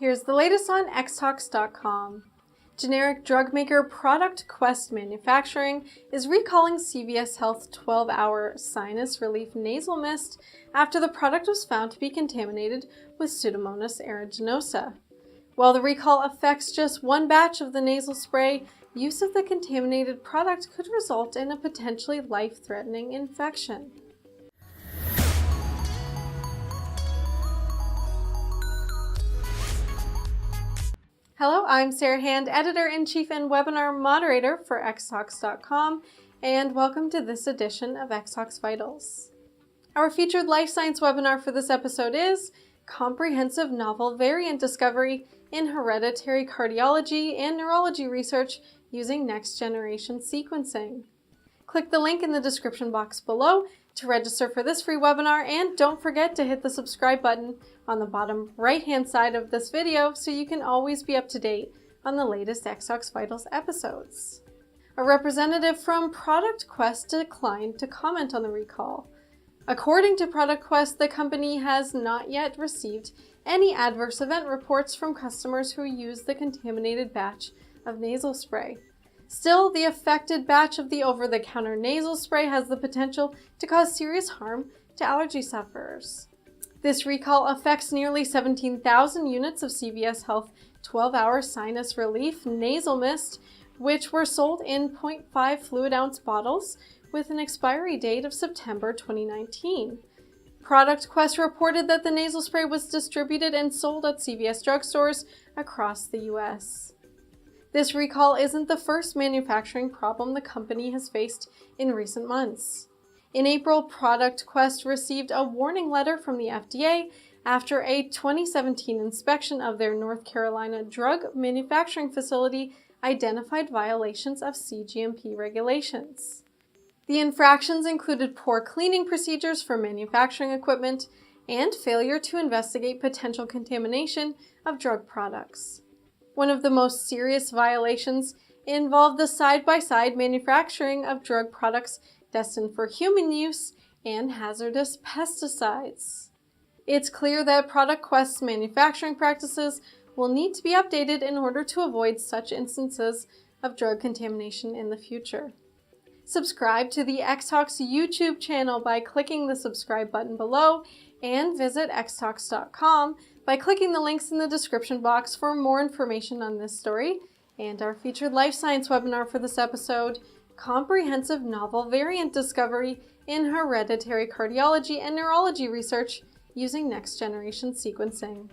Here's the latest on xtalks.com. Generic drug maker Product Quest Manufacturing is recalling CVS Health 12-hour sinus relief nasal mist after the product was found to be contaminated with Pseudomonas aeruginosa. While the recall affects just one batch of the nasal spray, use of the contaminated product could result in a potentially life-threatening infection. Hello, I'm Sarah Hand, Editor-in-Chief and Webinar Moderator for xtalks.com, and welcome to this edition of xtalks Vitals. Our featured life science webinar for this episode is Comprehensive Novel Variant Discovery in Hereditary Cardiology and Neurology Research using Next-Generation Sequencing. Click the link in the description box below to register for this free webinar, and don't forget to hit the subscribe button on the bottom right-hand side of this video so you can always be up to date on the latest xtalks Vitals episodes. A representative from Product Quest declined to comment on the recall. According to Product Quest, the company has not yet received any adverse event reports from customers who use the contaminated batch of nasal spray. Still, the affected batch of the over-the-counter nasal spray has the potential to cause serious harm to allergy sufferers. This recall affects nearly 17,000 units of CVS Health 12-hour sinus relief nasal mist, which were sold in 0.5 fluid ounce bottles with an expiry date of September 2019. Product Quest reported that the nasal spray was distributed and sold at CVS drugstores across the U.S. This recall isn't the first manufacturing problem the company has faced in recent months. In April, Product Quest received a warning letter from the FDA after a 2017 inspection of their North Carolina drug manufacturing facility identified violations of cGMP regulations. The infractions included poor cleaning procedures for manufacturing equipment and failure to investigate potential contamination of drug products. One of the most serious violations involved the side-by-side manufacturing of drug products destined for human use and hazardous pesticides. It's clear that Product Quest's manufacturing practices will need to be updated in order to avoid such instances of drug contamination in the future. Subscribe to the xtalks YouTube channel by clicking the subscribe button below, and visit xtalks.com by clicking the links in the description box for more information on this story and our featured life science webinar for this episode, Comprehensive Novel Variant Discovery in Hereditary Cardiology and Neurology Research using Next-Generation Sequencing.